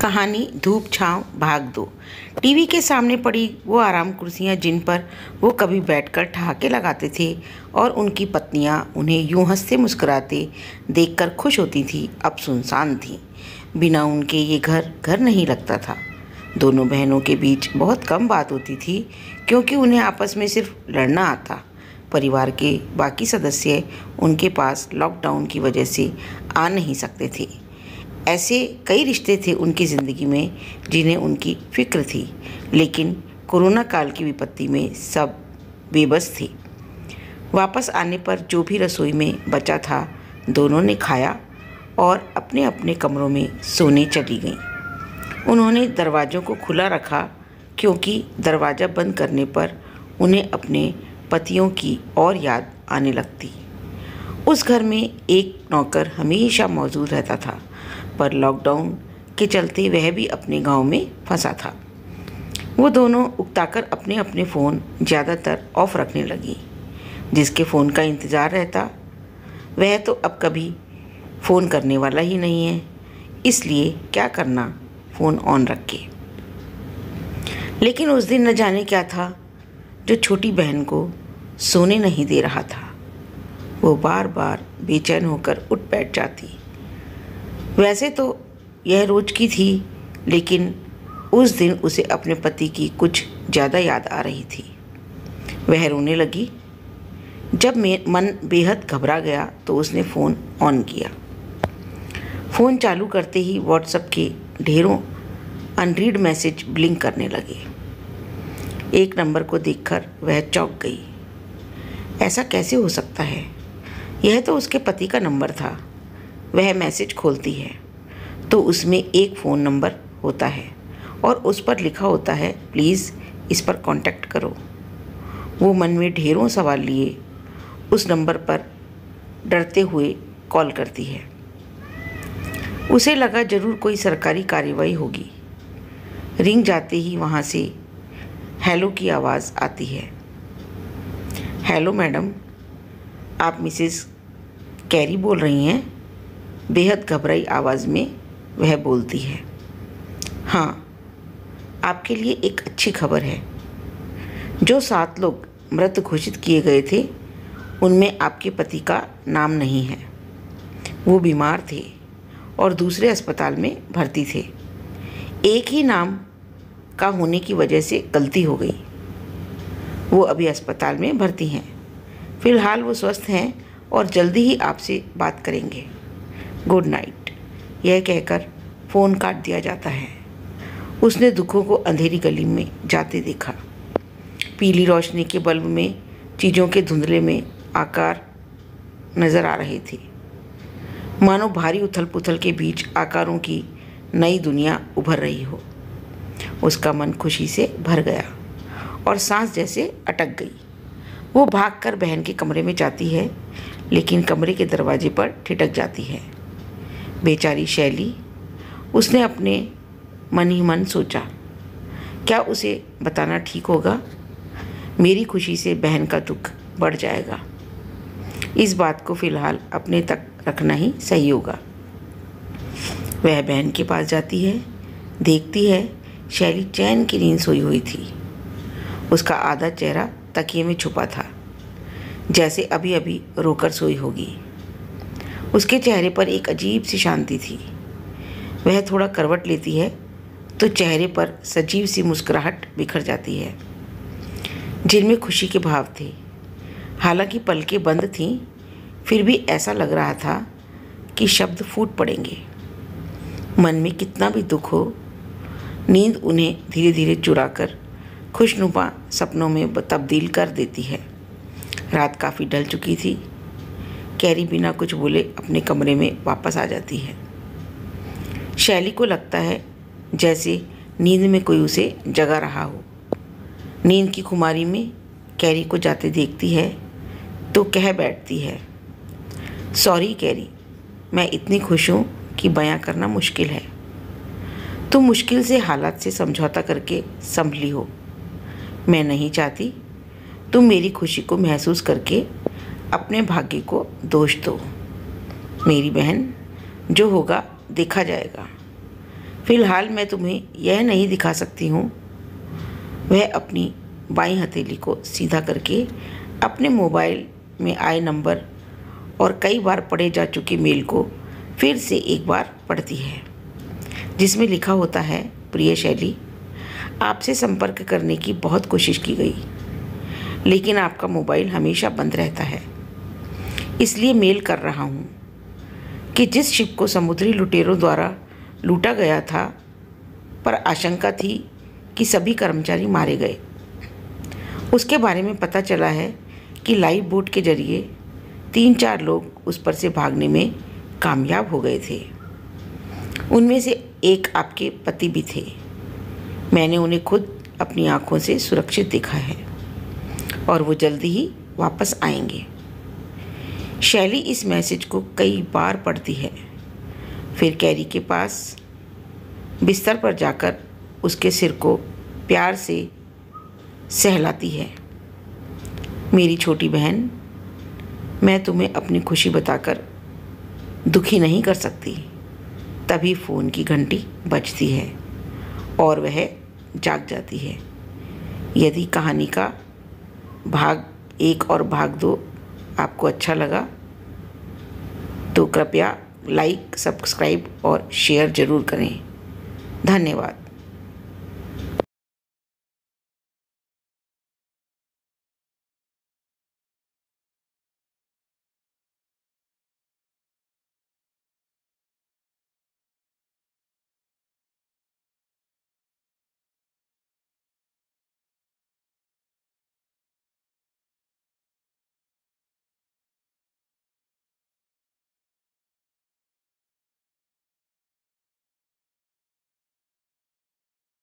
कहानी धूप छांव भाग दो। टीवी के सामने पड़ी वो आराम कुर्सियां जिन पर वो कभी बैठकर ठहाके लगाते थे और उनकी पत्नियां उन्हें यूं हंसते मुस्कुराते देखकर खुश होती थी, अब सुनसान थीं। बिना उनके ये घर घर नहीं लगता था। दोनों बहनों के बीच बहुत कम बात होती थी क्योंकि उन्हें आपस में सिर्फ लड़ना आता। परिवार के बाकी सदस्य उनके पास लॉकडाउन की वजह से आ नहीं सकते थे। ऐसे कई रिश्ते थे उनकी ज़िंदगी में जिन्हें उनकी फ़िक्र थी, लेकिन कोरोना काल की विपत्ति में सब बेबस थे। वापस आने पर जो भी रसोई में बचा था दोनों ने खाया और अपने अपने कमरों में सोने चली गईं। उन्होंने दरवाज़ों को खुला रखा क्योंकि दरवाज़ा बंद करने पर उन्हें अपने पतियों की और याद आने लगती। उस घर में एक नौकर हमेशा मौजूद रहता था, पर लॉकडाउन के चलते वह भी अपने गांव में फंसा था। वो दोनों उकताकर अपने अपने फ़ोन ज़्यादातर ऑफ रखने लगी। जिसके फ़ोन का इंतज़ार रहता वह तो अब कभी फ़ोन करने वाला ही नहीं है, इसलिए क्या करना फ़ोन ऑन रख के। लेकिन उस दिन न जाने क्या था जो छोटी बहन को सोने नहीं दे रहा था। वो बार बार बेचैन होकर उठ बैठ जाती। वैसे तो यह रोज की थी, लेकिन उस दिन उसे अपने पति की कुछ ज़्यादा याद आ रही थी। वह रोने लगी। जब मन बेहद घबरा गया तो उसने फ़ोन ऑन किया। फ़ोन चालू करते ही व्हाट्सएप के ढेरों अनरीड मैसेज ब्लिंक करने लगे। एक नंबर को देखकर वह चौंक गई। ऐसा कैसे हो सकता है? यह तो उसके पति का नंबर था। वह मैसेज खोलती है तो उसमें एक फ़ोन नंबर होता है और उस पर लिखा होता है, प्लीज़ इस पर कांटेक्ट करो। वो मन में ढेरों सवाल लिए उस नंबर पर डरते हुए कॉल करती है। उसे लगा जरूर कोई सरकारी कार्रवाई होगी। रिंग जाते ही वहाँ से हेलो की आवाज़ आती है। हेलो मैडम, आप मिसेस कैरी बोल रही हैं? बेहद घबराई आवाज़ में वह बोलती है। हाँ, आपके लिए एक अच्छी खबर है। जो 7 लोग मृत घोषित किए गए थे उनमें आपके पति का नाम नहीं है। वो बीमार थे और दूसरे अस्पताल में भर्ती थे। एक ही नाम का होने की वजह से गलती हो गई। वो अभी अस्पताल में भर्ती हैं। फ़िलहाल वो स्वस्थ हैं और जल्दी ही आपसे बात करेंगे। Good night. यह कहकर फ़ोन काट दिया जाता है। उसने दुखों को अंधेरी गली में जाते देखा। पीली रोशनी के बल्ब में चीज़ों के धुंधले में आकार नज़र आ रहे थे, मानो भारी उथल पुथल के बीच आकारों की नई दुनिया उभर रही हो। उसका मन खुशी से भर गया और सांस जैसे अटक गई। वो भागकर बहन के कमरे में जाती है, लेकिन कमरे के दरवाजे पर ठिठक जाती है। बेचारी शैली, उसने अपने मन ही मन सोचा, क्या उसे बताना ठीक होगा? मेरी खुशी से बहन का दुख बढ़ जाएगा। इस बात को फ़िलहाल अपने तक रखना ही सही होगा। वह बहन के पास जाती है, देखती है शैली चैन की नींद सोई हुई थी। उसका आधा चेहरा तकिए में छुपा था, जैसे अभी अभी रोकर सोई होगी। उसके चेहरे पर एक अजीब सी शांति थी। वह थोड़ा करवट लेती है तो चेहरे पर सजीव सी मुस्कुराहट बिखर जाती है, जिनमें खुशी के भाव थे। हालांकि पलकें बंद थीं, फिर भी ऐसा लग रहा था कि शब्द फूट पड़ेंगे। मन में कितना भी दुख हो, नींद उन्हें धीरे धीरे चुराकर खुशनुमा सपनों में तब्दील कर देती है। रात काफ़ी ढल चुकी थी। कैरी बिना कुछ बोले अपने कमरे में वापस आ जाती है। शैली को लगता है जैसे नींद में कोई उसे जगा रहा हो। नींद की खुमारी में कैरी को जाते देखती है तो कह बैठती है, सॉरी कैरी, मैं इतनी खुश हूँ कि बयां करना मुश्किल है। तुम मुश्किल से हालात से समझौता करके संभली हो। मैं नहीं चाहती तुम मेरी खुशी को महसूस करके अपने भाग्य को दोष दो। मेरी बहन, जो होगा देखा जाएगा। फ़िलहाल मैं तुम्हें यह नहीं दिखा सकती हूँ। वह अपनी बाईं हथेली को सीधा करके अपने मोबाइल में आए नंबर और कई बार पढ़े जा चुके मेल को फिर से एक बार पढ़ती है, जिसमें लिखा होता है, प्रिय शैली, आपसे संपर्क करने की बहुत कोशिश की गई, लेकिन आपका मोबाइल हमेशा बंद रहता है। इसलिए मेल कर रहा हूँ कि जिस शिप को समुद्री लुटेरों द्वारा लूटा गया था, पर आशंका थी कि सभी कर्मचारी मारे गए, उसके बारे में पता चला है कि लाइफ बोट के जरिए 3-4 लोग उस पर से भागने में कामयाब हो गए थे। उनमें से एक आपके पति भी थे। मैंने उन्हें खुद अपनी आँखों से सुरक्षित देखा है और वो जल्दी ही वापस आएंगे। शैली इस मैसेज को कई बार पढ़ती है, फिर कैरी के पास बिस्तर पर जाकर उसके सिर को प्यार से सहलाती है। मेरी छोटी बहन, मैं तुम्हें अपनी खुशी बताकर दुखी नहीं कर सकती। तभी फ़ोन की घंटी बजती है और वह जाग जाती है। यदि कहानी का भाग 1 और भाग 2 आपको अच्छा लगा तो कृपया लाइक, सब्सक्राइब और शेयर ज़रूर करें। धन्यवाद।